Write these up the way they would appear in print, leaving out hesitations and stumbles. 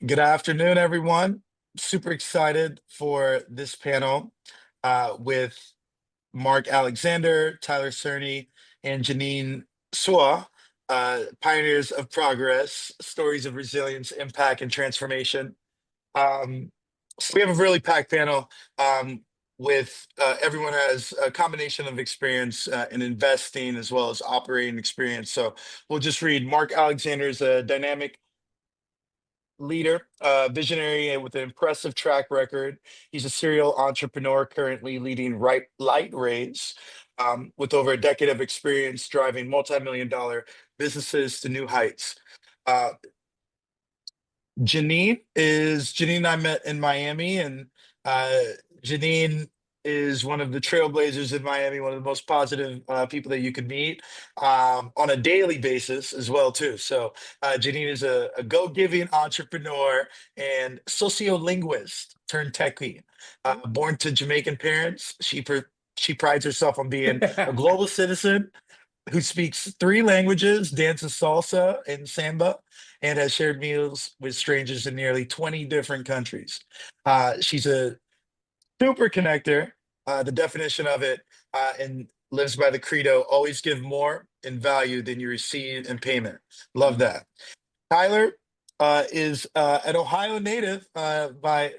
Good afternoon, everyone. Super excited for this panel with Marc Alexander, Tyler Cerny, and Jeanine Suah, pioneers of progress, stories of resilience, impact, and transformation. Um, so we have a really packed panel with everyone has a combination of experience in investing as well as operating experience. So we'll just read. Marc Alexander is a dynamic leader, visionary with an impressive track record. He's a serial entrepreneur currently leading Lite Raise with over a decade of experience driving multi-million dollar businesses to new heights. Uh, Jeanine and I met in Miami, and uh, Jeanine is one of the trailblazers in Miami, one of the most positive people that you could meet on a daily basis as well too. So Jeanine is a go-giving entrepreneur and sociolinguist turned techie. Born to Jamaican parents, she prides herself on being a global citizen who speaks three languages, dances salsa and samba, and has shared meals with strangers in nearly 20 different countries. She's a super connector, the definition of it, and lives by the credo always give more in value than you receive in payment. Love that. Tyler is an Ohio native by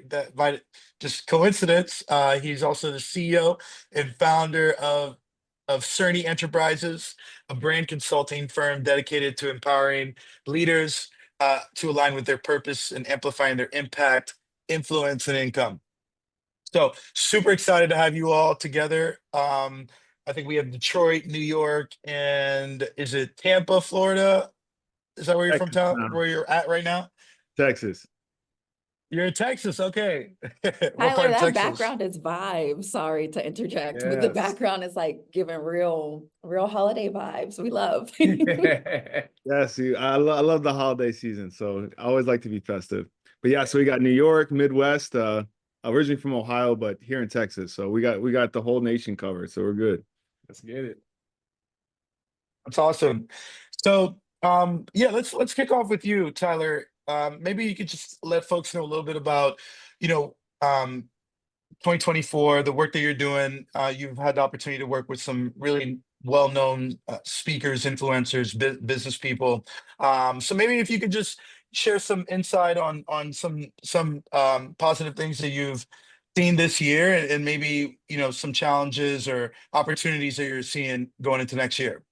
just coincidence. He's also the CEO and founder of Cerny Enterprises, a brand consulting firm dedicated to empowering leaders to align with their purpose and amplifying their impact, influence, and income. So super excited to have you all together. I think we have Detroit, New York, and is it Tampa, Florida? Is that where you're from, Texas town? now. Where you're at right now? Texas. You're in Texas. Okay. What Tyler, part of that Texas? background is vibes. Sorry to interject, but the Yes. background is like giving real holiday vibes. We love. Yes, I love the holiday season, so I always like to be festive. But yeah, so we got New York, Midwest, originally from Ohio, but here in Texas. So we got the whole nation covered, so we're good. Let's get it. That's awesome. So yeah, let's kick off with you, Tyler. Maybe you could just let folks know a little bit about, you know, 2024, the work that you're doing. You've had the opportunity to work with some really well-known speakers, influencers, business people. So maybe if you could just share some insight on some positive things that you've seen this year, and maybe some challenges or opportunities that you're seeing going into next year.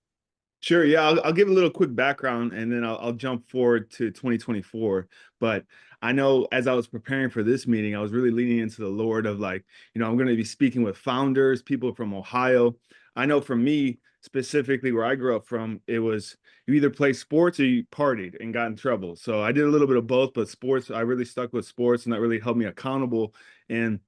Sure. Yeah, I'll give a little quick background and then I'll jump forward to 2024. But I know as I was preparing for this meeting, I was really leaning into the Lord of like, I'm going to be speaking with founders, people from Ohio. I know for me, specifically where I grew up from, it was you either play sports or you partied and got in trouble. So I did a little bit of both, but sports, I really stuck with sports and that really held me accountable. And,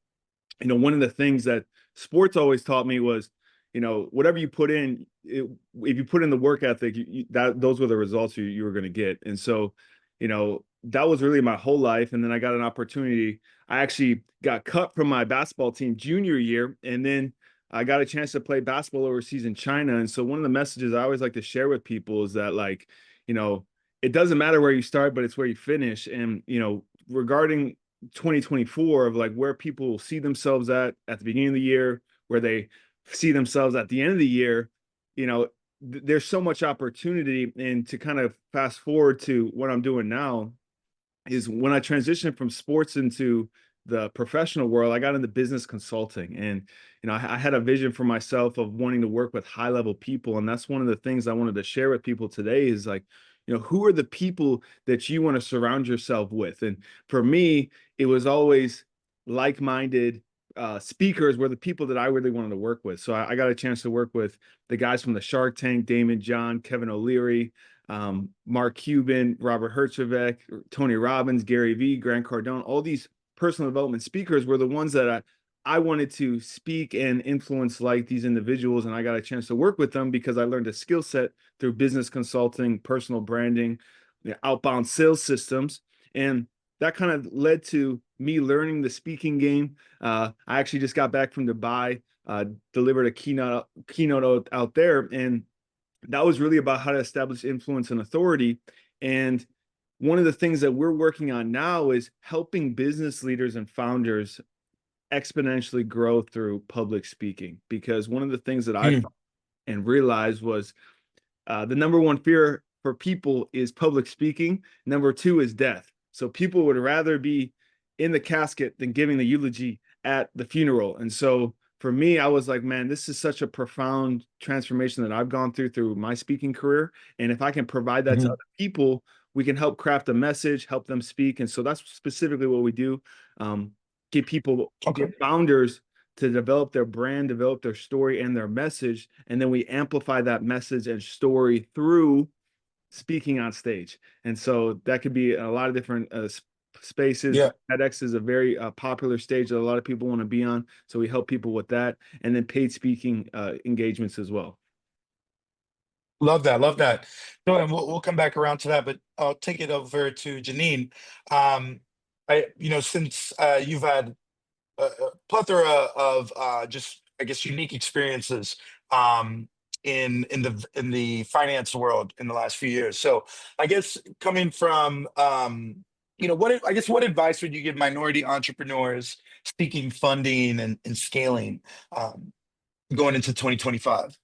one of the things that sports always taught me was, whatever you put in, if you put in the work ethic, those were the results you were going to get. And so, that was really my whole life. And then I got an opportunity. I actually got cut from my basketball team junior year, and then I got a chance to play basketball overseas in China. And so one of the messages I always like to share with people is that, like, it doesn't matter where you start, but it's where you finish. And, regarding 2024 of like where people see themselves at the beginning of the year, where they see themselves at the end of the year, there's so much opportunity. And to kind of fast forward to what I'm doing now is when I transitioned from sports into the professional world, I got into business consulting. And, I had a vision for myself of wanting to work with high level people. And that's one of the things I wanted to share with people today is like, who are the people that you want to surround yourself with? And for me, it was always like-minded speakers were the people that I really wanted to work with. So I got a chance to work with the guys from the Shark Tank, Damon John, Kevin O'Leary, Mark Cuban, Robert Herjavec, Tony Robbins, Gary Vee, Grant Cardone. All these personal development speakers were the ones that I wanted to speak and influence like these individuals. And I got a chance to work with them because I learned a skill set through business consulting, personal branding, outbound sales systems. And that kind of led to me learning the speaking game. I actually just got back from Dubai, delivered a keynote out there. And that was really about how to establish influence and authority. And one of the things that we're working on now is helping business leaders and founders exponentially grow through public speaking. Because one of the things that I Mm. found and realized was the number one fear for people is public speaking. Number two is death. So people would rather be in the casket than giving the eulogy at the funeral. And so for me, I was like, man, this is such a profound transformation that I've gone through my speaking career. And if I can provide that to other people, we can help craft a message, help them speak. And so that's specifically what we do. Get people, Okay. get founders to develop their brand, develop their story and their message. And then we amplify that message and story through speaking on stage. And so that could be a lot of different spaces. Yeah. TEDx is a very popular stage that a lot of people want to be on. So we help people with that. And then paid speaking engagements as well. Love that. Love that. So, and we'll come back around to that, but I'll take it over to Jeanine. Since you've had a plethora of just, I guess, unique experiences in the finance world in the last few years. So, I guess coming from what advice would you give minority entrepreneurs seeking funding and scaling going into 2025?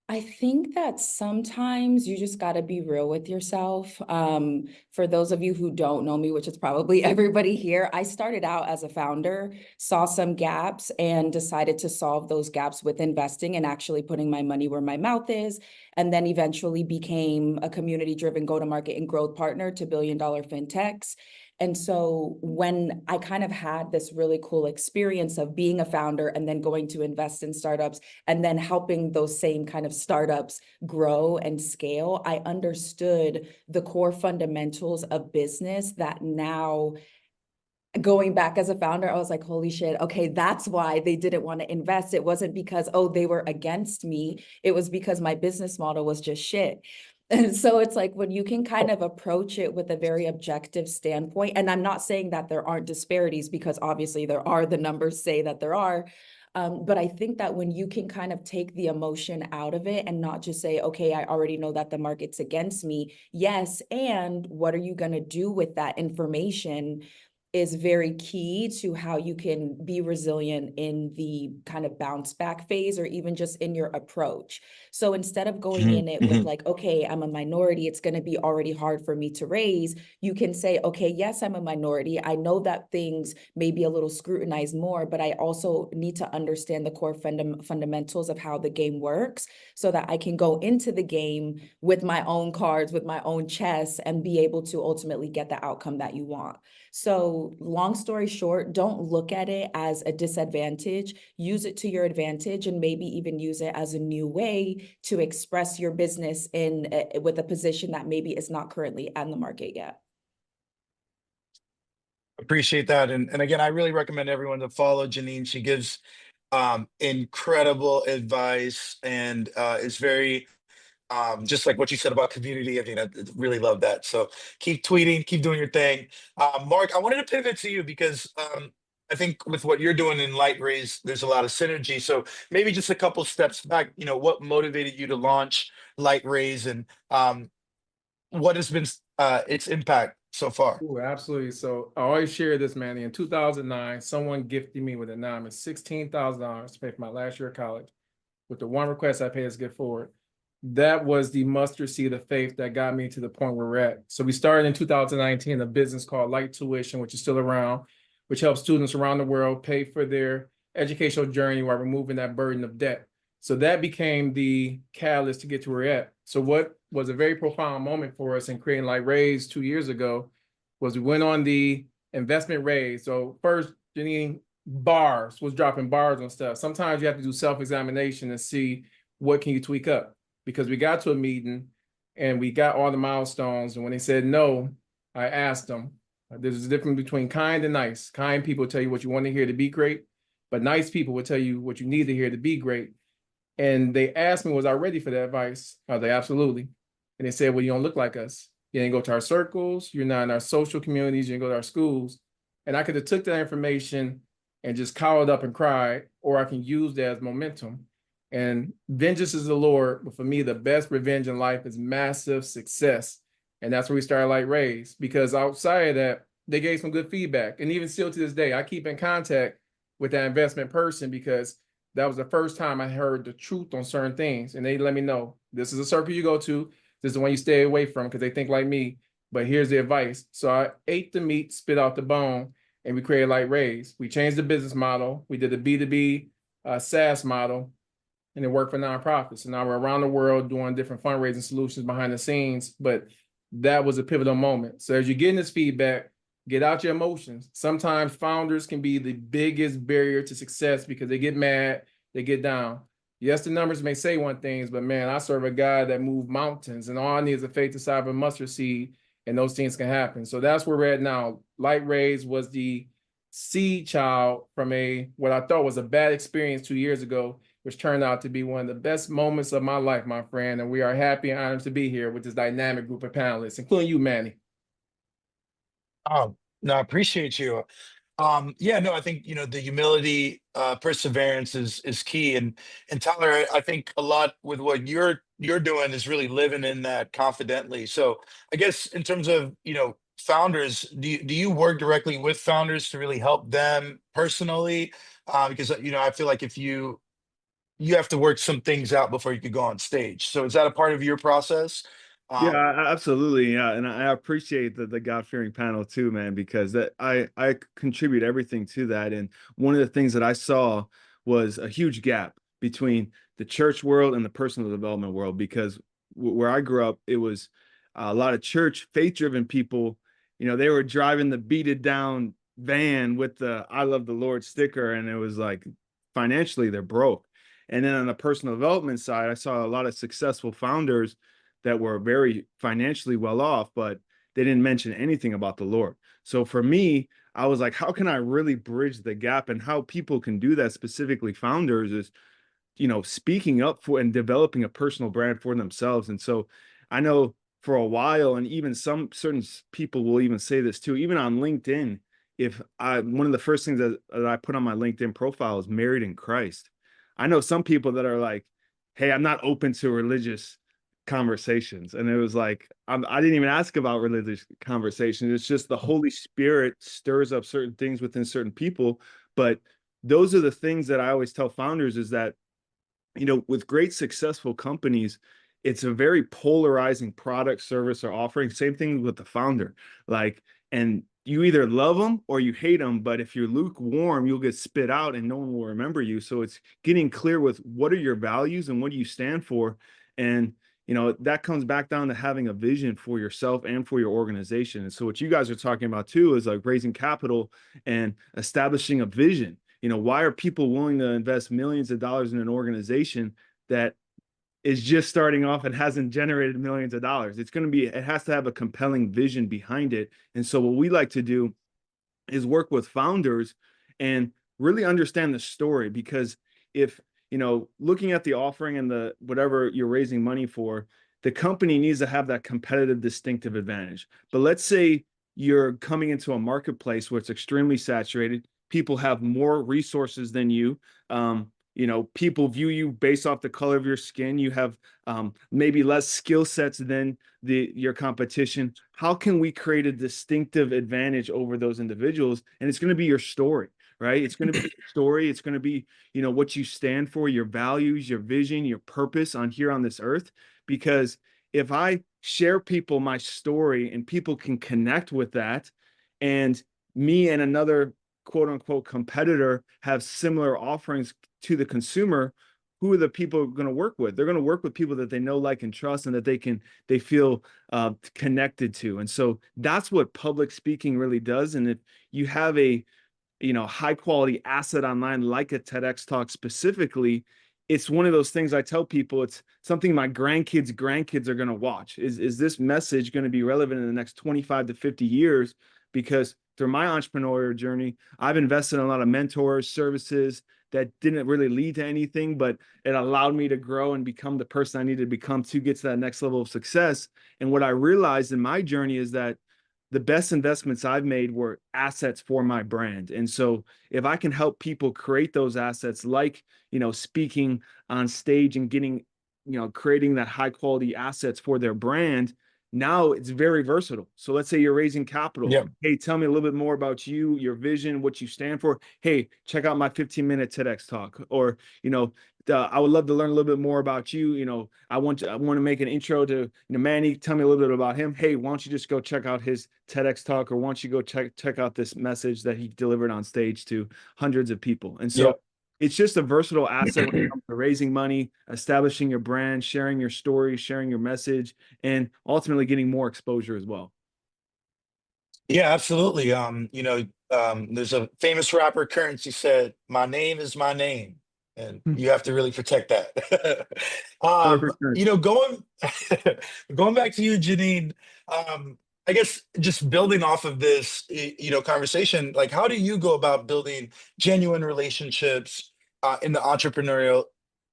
I think that sometimes you just got to be real with yourself. For those of you who don't know me, which is probably everybody here, I started out as a founder, saw some gaps, and decided to solve those gaps with investing and actually putting my money where my mouth is. And then eventually became a community-driven go-to-market and growth partner to billion-dollar fintechs. And so when I kind of had this really cool experience of being a founder and then going to invest in startups and then helping those same kind of startups grow and scale, I understood the core fundamentals of business that now, going back as a founder, I was like, holy shit, okay, that's why they didn't want to invest. It wasn't because, oh, they were against me. It was because my business model was just shit. And so it's like when you can kind of approach it with a very objective standpoint, and I'm not saying that there aren't disparities, because obviously there are, the numbers say that there are. But I think that when you can kind of take the emotion out of it and not just say, okay, I already know that the market's against me. Yes, and what are you going to do with that information is very key to how you can be resilient in the kind of bounce back phase, or even just in your approach. So instead of going in it with like, okay, I'm a minority, it's going to be already hard for me to raise, you can say, okay, yes, I'm a minority. I know that things may be a little scrutinized more, but I also need to understand the core fundamentals of how the game works so that I can go into the game with my own cards, with my own chess, and be able to ultimately get the outcome that you want. So long story short, don't look at it as a disadvantage. Use it to your advantage, and maybe even use it as a new way to express your business with a position that maybe is not currently on the market yet. Appreciate that. And again, I really recommend everyone to follow Jeanine. She gives incredible advice and is very just like what you said about community. I mean, I really love that. So keep tweeting, keep doing your thing. Marc, I wanted to pivot to you because I think with what you're doing in Lite Raise, there's a lot of synergy. So maybe just a couple steps back, what motivated you to launch Lite Raise, and what has been its impact so far? Ooh, absolutely. So I always share this, man. In 2009, someone gifted me with an anonymous $16,000 to pay for my last year of college, with the one request I pay as gift forward. That was the mustard seed of faith that got me to the point where we're at. So we started in 2019 a business called Light Tuition, which is still around, which helps students around the world pay for their educational journey while removing that burden of debt. So that became the catalyst to get to where we're at. So what was a very profound moment for us in creating Lite Raise 2 years ago was we went on the investment raise. So first, Jeanine was dropping bars on stuff. Sometimes you have to do self-examination and see what can you tweak up. Because we got to a meeting and we got all the milestones. And when they said no, I asked them, there's a difference between kind and nice. Kind people tell you what you want to hear to be great, but nice people will tell you what you need to hear to be great. And they asked me, was I ready for that advice? I was like, absolutely. And they said, well, you don't look like us. You didn't go to our circles. You're not in our social communities. You didn't go to our schools. And I could have took that information and just cowered up and cried, or I can use that as momentum. And vengeance is the Lord, but for me, the best revenge in life is massive success. And that's where we started Lite Raise, because outside of that, they gave some good feedback. And even still to this day, I keep in contact with that investment person, because that was the first time I heard the truth on certain things. And they let me know, this is a circle you go to. This is the one you stay away from, because they think like me. But here's the advice. So I ate the meat, spit out the bone, and we created Lite Raise. We changed the business model. We did a B2B SaaS model, and it worked for nonprofits. And now we're around the world doing different fundraising solutions behind the scenes. But that was a pivotal moment. So as you're getting this feedback, get out your emotions. Sometimes founders can be the biggest barrier to success because they get mad, they get down. Yes, the numbers may say one thing, but man, I serve a God that moved mountains, and all I need is a faith the size of a mustard seed, and those things can happen. So that's where we're at now. Lite Raise was the seed child from what I thought was a bad experience 2 years ago, which turned out to be one of the best moments of my life, my friend. And we are happy and honored to be here with this dynamic group of panelists, including you, Manny. Oh, no, I appreciate you. Yeah, no, I think, the humility, perseverance is key. And Tyler, I think a lot with what you're doing is really living in that confidently. So I guess in terms of, founders, do you work directly with founders to really help them personally? Because, I feel like if you have to work some things out before you could go on stage. So is that a part of your process? Yeah, Um, absolutely. Yeah, and I appreciate the God-fearing panel too, man, because that I contribute everything to that. And one of the things that I saw was a huge gap between the church world and the personal development world, because where I grew up, it was a lot of church faith-driven people. They were driving the beated down van with the "I love the Lord" sticker, and it was like financially they're broke. And then on the personal development side, I saw a lot of successful founders that were very financially well off, but they didn't mention anything about the Lord. So for me, I was like, how can I really bridge the gap? And how people can do that, specifically founders, is, speaking up for and developing a personal brand for themselves. And so I know for a while, and even some certain people will even say this too, even on LinkedIn, one of the first things that I put on my LinkedIn profile is married in Christ. I know some people that are like, hey, I'm not open to religious conversations. And it was like, I didn't even ask about religious conversations. It's just the Holy Spirit stirs up certain things within certain people. But those are the things that I always tell founders, is that, with great successful companies, it's a very polarizing product, service, or offering. Same thing with the founder. And you either love them or you hate them. But if you're lukewarm, you'll get spit out and no one will remember you. So it's getting clear with what are your values and what do you stand for. And that comes back down to having a vision for yourself and for your organization. And so what you guys are talking about too is like raising capital and establishing a vision. Why are people willing to invest millions of dollars in an organization that is just starting off and hasn't generated millions of dollars? It has to have a compelling vision behind it. And so what we like to do is work with founders and really understand the story, because if looking at the offering and the whatever you're raising money for, the company needs to have that competitive distinctive advantage. But let's say you're coming into a marketplace where it's extremely saturated, people have more resources than you. People view you based off the color of your skin. You have maybe less skill sets than your competition. How can we create a distinctive advantage over those individuals? And it's going to be your story, right? It's going to be your story. It's going to be, what you stand for, your values, your vision, your purpose on here on this earth. Because if I share people my story and people can connect with that, and me and another quote unquote competitor have similar offerings to the consumer, who are the people going to work with? They're going to work with people that they know, like, and trust, and that they feel connected to. And so that's what public speaking really does. And if you have a high quality asset online, like a TEDx talk specifically, it's one of those things I tell people, it's something my grandkids are going to watch. Is this message going to be relevant in the next 25 to 50 years? Because through my entrepreneurial journey, I've invested in a lot of mentors, services that didn't really lead to anything, but it allowed me to grow and become the person I needed to become to get to that next level of success. And what I realized in my journey is that the best investments I've made were assets for my brand. And so if I can help people create those assets, like, speaking on stage and getting, creating that high quality assets for their brand, now it's very versatile. So let's say you're raising capital. Yeah. Hey, tell me a little bit more about you, your vision, what you stand for. Hey, check out my 15-minute TEDx talk. Or, I would love to learn a little bit more about you. I want to make an intro to, Manny. Tell me a little bit about him. Hey, why don't you just go check out his TEDx talk, or why don't you go check out this message that he delivered on stage to hundreds of people. And so it's just a versatile asset when it comes to raising money, establishing your brand, sharing your story, sharing your message, and ultimately getting more exposure as well. Yeah, absolutely. There's a famous rapper, Currency, said, "My name is my name," and you have to really protect that. 100%. Going going back to you, Jeanine. I guess just building off of this, conversation, like, how do you go about building genuine relationships in the entrepreneurial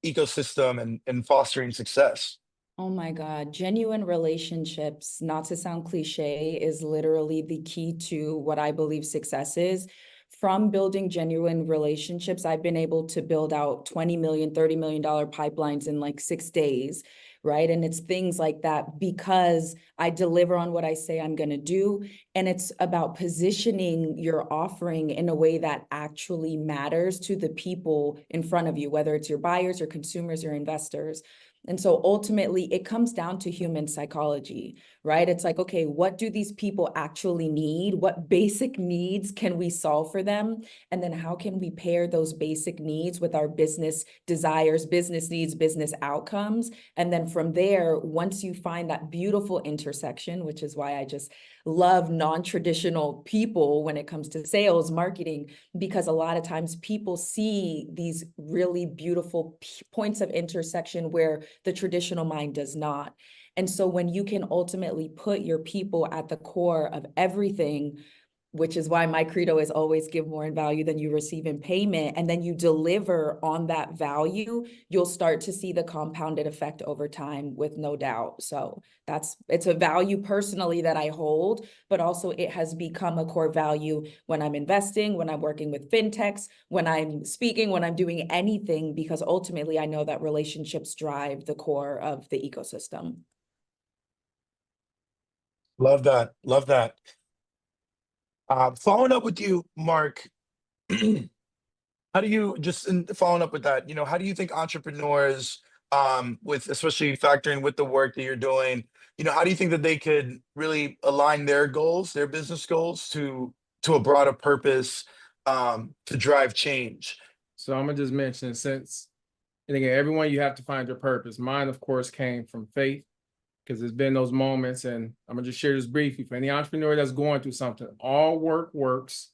ecosystem and fostering success? Oh my God, genuine relationships, not to sound cliche, is literally the key to what I believe success is. From building genuine relationships, I've been able to build out $20 million, $30 million pipelines in like 6 days, right? And it's things like that because I deliver on what I say I'm going to do. And it's about positioning your offering in a way that actually matters to the people in front of you, whether it's your buyers or consumers or investors. And so ultimately, it comes down to human psychology, right? It's like, okay, what do these people actually need? What basic needs can we solve for them? And then how can we pair those basic needs with our business desires, business needs, business outcomes? And then from there, once you find that beautiful intersection, which is why I just love non-traditional people when it comes to sales, marketing, because a lot of times people see these really beautiful points of intersection where the traditional mind does not. And so when you can ultimately put your people at the core of everything, which is why my credo is always give more in value than you receive in payment, and then you deliver on that value, you'll start to see the compounded effect over time with no doubt. So it's a value personally that I hold, but also it has become a core value when I'm investing, when I'm working with fintechs, when I'm speaking, when I'm doing anything, because ultimately I know that relationships drive the core of the ecosystem. Love that. Love that. Following up with you, Marc, how do you, just in following up with that, how do you think entrepreneurs, with especially factoring with the work that you're doing, how do you think that they could really align their goals, their business goals, to a broader purpose, to drive change? So I'm gonna just mention, since, and again, everyone, you have to find your purpose. Mine, of course, came from faith, because there's been those moments, and I'm gonna just share this briefly for any entrepreneur that's going through something. All work works,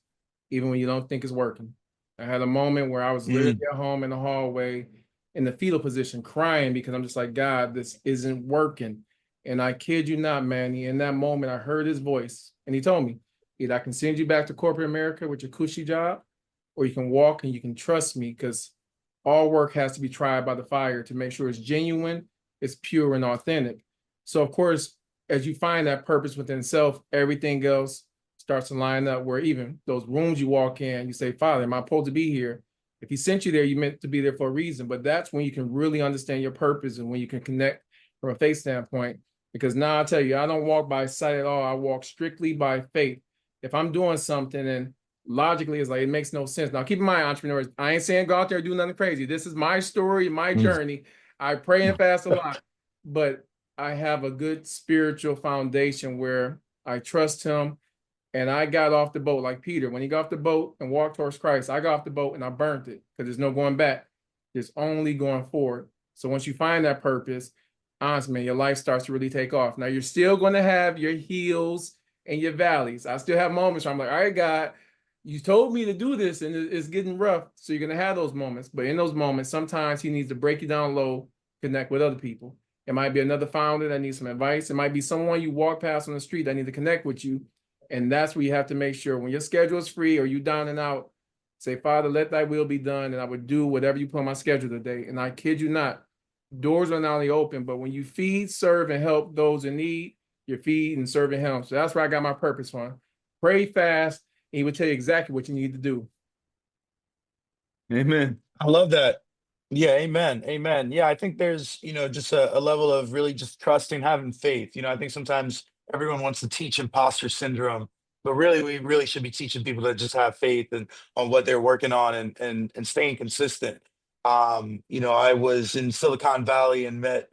even when you don't think it's working. I had a moment where I was literally at home in the hallway in the fetal position crying because I'm just like, God, this isn't working. And I kid you not, Manny, in that moment, I heard his voice and he told me, either I can send you back to corporate America with your cushy job, or you can walk and you can trust me, because all work has to be tried by the fire to make sure it's genuine, it's pure and authentic. So of course, as you find that purpose within self, everything else starts to line up, where even those rooms you walk in, you say, Father, am I supposed to be here? If he sent you there, you meant to be there for a reason. But that's when you can really understand your purpose and when you can connect from a faith standpoint. Because now I tell you, I don't walk by sight at all. I walk strictly by faith. If I'm doing something and logically it's like, it makes no sense. Now, keep in mind, entrepreneurs, I ain't saying go out there and do nothing crazy. This is my story, my journey. I pray and fast a lot, but I have a good spiritual foundation where I trust him. And I got off the boat like Peter. When he got off the boat and walked towards Christ, I got off the boat and I burnt it, because there's no going back. There's only going forward. So once you find that purpose, honestly, man, your life starts to really take off. Now, you're still going to have your hills and your valleys. I still have moments where I'm like, all right, God, you told me to do this and it's getting rough. So you're going to have those moments. But in those moments, sometimes he needs to break you down low, connect with other people. It might be another founder that needs some advice. It might be someone you walk past on the street that need to connect with you. And that's where you have to make sure when your schedule is free or you down and out, say, Father, let thy will be done. And I would do whatever you put on my schedule today. And I kid you not, doors are not only open, but when you feed, serve, and help those in need, you're feeding and serving him. So that's where I got my purpose from. Pray fast, and he would tell you exactly what you need to do. Amen. I love that. Yeah, amen. Amen. Yeah, I think there's, just a level of really just trusting, having faith. I think sometimes everyone wants to teach imposter syndrome, but really we really should be teaching people to just have faith and on what they're working on and staying consistent. I was in Silicon Valley and met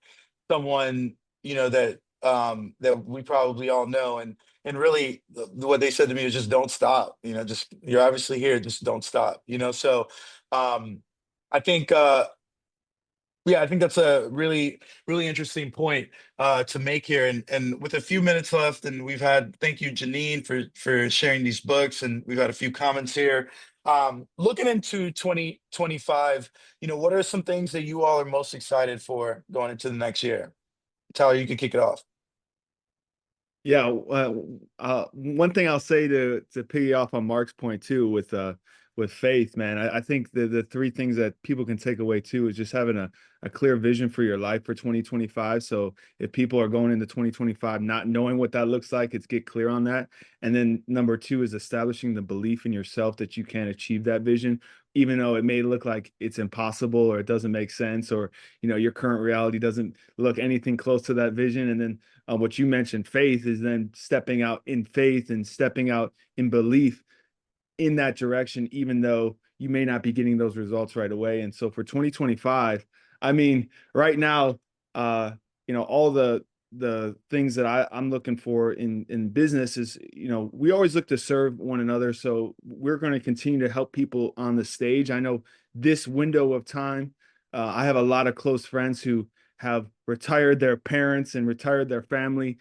someone, that we probably all know, and really what they said to me was just don't stop, just you're obviously here, just don't stop, so um I think yeah, I think that's a really, really interesting point to make here. And with a few minutes left, and thank you, Jeanine, for sharing these books, and we've had a few comments here. Looking into 2025, what are some things that you all are most excited for going into the next year? Tyler, you can kick it off. Yeah, one thing I'll say to piggy off on Mark's point too, with faith, man, I think the three things that people can take away too is just having a clear vision for your life for 2025. So if people are going into 2025 not knowing what that looks like, it's get clear on that. And then number two is establishing the belief in yourself that you can achieve that vision, even though it may look like it's impossible or it doesn't make sense, or your current reality doesn't look anything close to that vision. And then what you mentioned, faith, is then stepping out in faith and stepping out in belief in that direction, even though you may not be getting those results right away. And so for 2025, I mean, right now, all the things that I'm looking for in business is, we always look to serve one another. So we're going to continue to help people on the stage. I know this window of time, I have a lot of close friends who have retired their parents and retired their family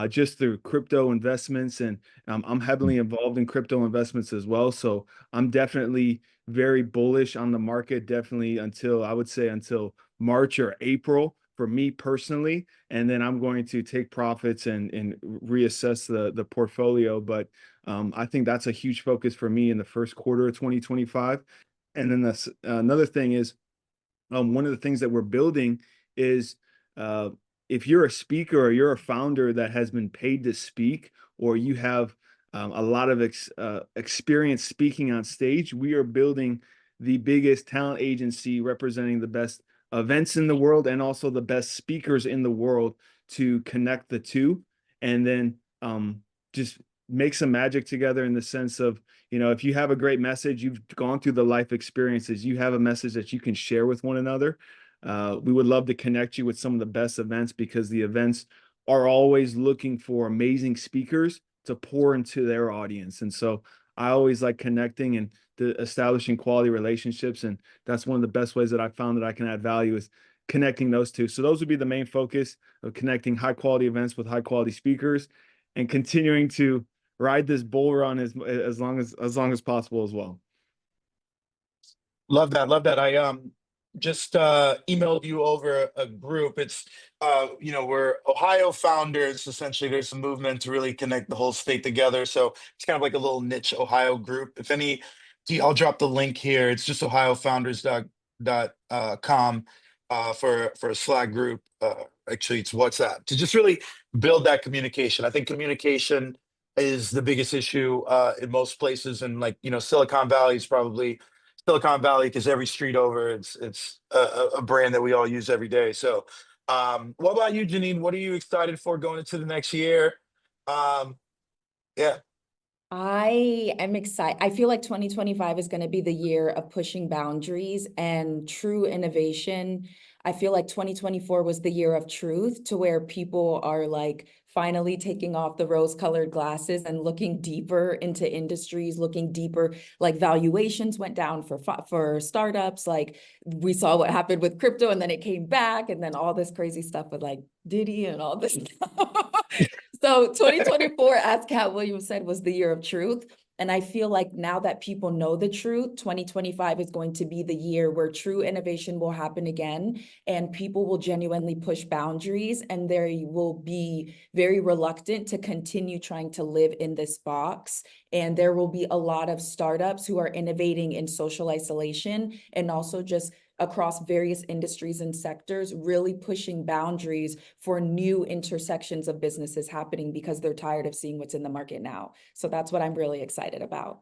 just through crypto investments. And I'm heavily involved in crypto investments as well. So I'm definitely very bullish on the market, definitely I would say until March or April for me personally. And then I'm going to take profits and reassess the portfolio. But I think that's a huge focus for me in the first quarter of 2025. And then another thing is, one of the things that we're building is, if you're a speaker or you're a founder that has been paid to speak, or you have a lot of experience speaking on stage, we are building the biggest talent agency representing the best events in the world and also the best speakers in the world to connect the two, and then just make some magic together in the sense of, if you have a great message, you've gone through the life experiences, you have a message that you can share with one another. We would love to connect you with some of the best events, because the events are always looking for amazing speakers to pour into their audience. And so I always like connecting and establishing quality relationships. And that's one of the best ways that I found that I can add value, is connecting those two. So those would be the main focus, of connecting high quality events with high quality speakers and continuing to ride this bull run as long as possible as well. Love that. Love that. I just emailed you over a group. It's we're Ohio founders. Essentially, there's a movement to really connect the whole state together. So it's kind of like a little niche Ohio group. I'll drop the link here. It's just ohiofounders.com for a Slack group. Actually, it's WhatsApp, to just really build that communication. I think communication is the biggest issue in most places, and Silicon Valley is probably Silicon Valley, because every street over, it's a brand that we all use every day. So, what about you, Jeanine? What are you excited for going into the next year? Yeah. I am excited. I feel like 2025 is going to be the year of pushing boundaries and true innovation. I feel like 2024 was the year of truth, to where people are like finally taking off the rose-colored glasses and looking deeper into industries, looking deeper. Like valuations went down for startups. Like we saw what happened with crypto, and then it came back, and then all this crazy stuff with like Diddy and all this stuff. So 2024, as Cat Williams said, was the year of truth. And I feel like now that people know the truth, 2025 is going to be the year where true innovation will happen again, and people will genuinely push boundaries, and they will be very reluctant to continue trying to live in this box. And there will be a lot of startups who are innovating in social isolation, and also just across various industries and sectors, really pushing boundaries for new intersections of businesses happening, because they're tired of seeing what's in the market now. So that's what I'm really excited about.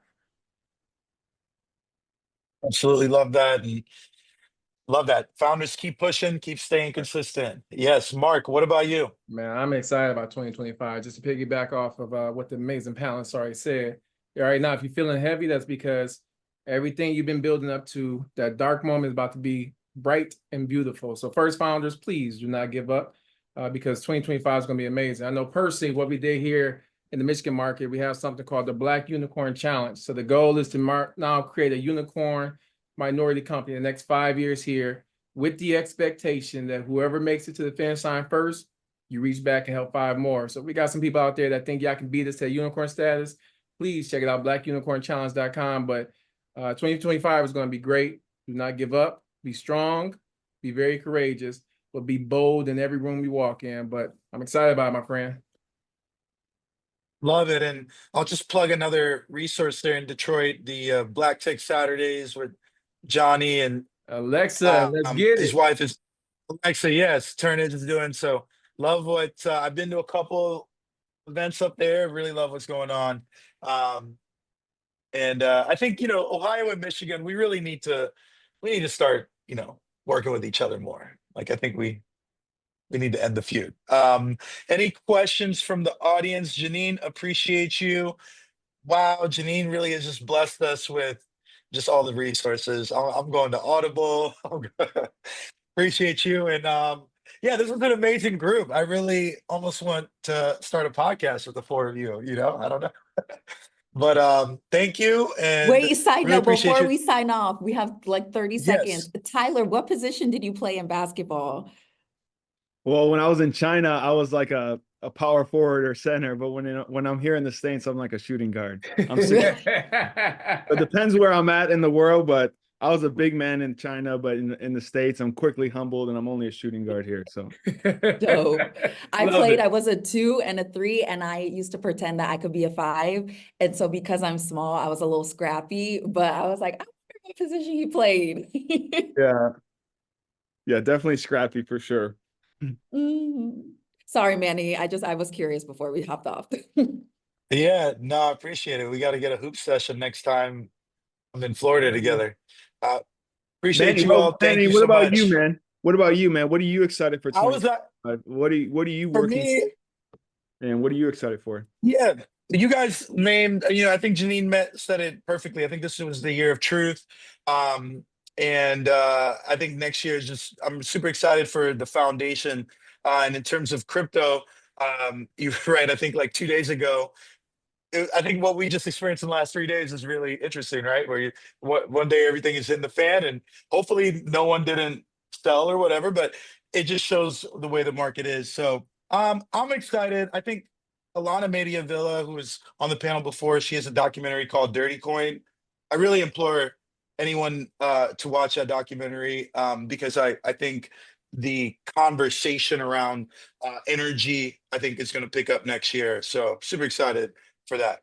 Absolutely love that. And Love that. Founders keep pushing, keep staying consistent. Yes, Mark, what about you? Man, I'm excited about 2025. Just to piggyback off of what the amazing panelists already said. All right, now if you're feeling heavy, that's because everything you've been building up to, that dark moment is about to be bright and beautiful. So first founders, please do not give up because 2025 is going to be amazing. I know personally what we did here in the Michigan market, we have something called the Black Unicorn Challenge. So the goal is to now create a unicorn minority company in the next 5 years here with the expectation that whoever makes it to the finish line first, you reach back and help 5 more. So we got some people out there that think y'all can beat us to unicorn status. Please check it out, blackunicornchallenge.com. But 2025 is going to be great. Do not give up. Be strong. Be very courageous. But be bold in every room you walk in. But I'm excited about it, my friend. Love it. And I'll just plug another resource there in Detroit, the Black Tech Saturdays with Johnny and Alexa, let's get his it. wife is Alexa. Yes, Turnage is doing. So love what I've been to a couple events up there. Really love what's going on. And I think, Ohio and Michigan, we need to start, working with each other more. Like, I think we need to end the feud. Any questions from the audience? Jeanine, appreciate you. Wow, Jeanine really has just blessed us with just all the resources. I'm going to Audible. Appreciate you. And yeah, this was an amazing group. I really almost want to start a podcast with the 4 of you, I don't know. But thank you. And Wait, side really note, appreciate before you. we sign off, we have like 30 Yes. seconds. Tyler, what position did you play in basketball? Well, when I was in China, I was like a power forward or center, but when I'm here in the States, I'm like a shooting guard. It depends where I'm at in the world, but I was a big man in China, but in the States, I'm quickly humbled and I'm only a shooting guard here. So Dope. I Love was a 2 and a 3, and I used to pretend that I could be a 5. And so because I'm small, I was a little scrappy, but I was like, I wonder what position he played. yeah, definitely scrappy for sure. Mhm. Sorry, Manny. I was curious before we hopped off. Yeah, no, I appreciate it. We got to get a hoop session next time I'm in Florida together. Uh, appreciate Manny, you all. Thank Manny, you what so about you, much. man? What about you, man? What are you excited for I was 2025? What are you for working me. and what are you excited for? Yeah, you guys named, I think said it perfectly. I think this was the year of truth. Um, and I think next year is I'm super excited for the foundation. And in terms of crypto, you're right. I think like 2 days ago, I think what we just experienced in the last 3 days is really interesting, right? Where one day everything is in the fan, and hopefully no one didn't sell or whatever, but it just shows the way the market is. So I'm excited. I think Alana Media Villa, who was on the panel before, she has a documentary called Dirty Coin. I really implore anyone to watch that documentary because I think the conversation around energy, I think, is going to pick up next year. So super excited for that.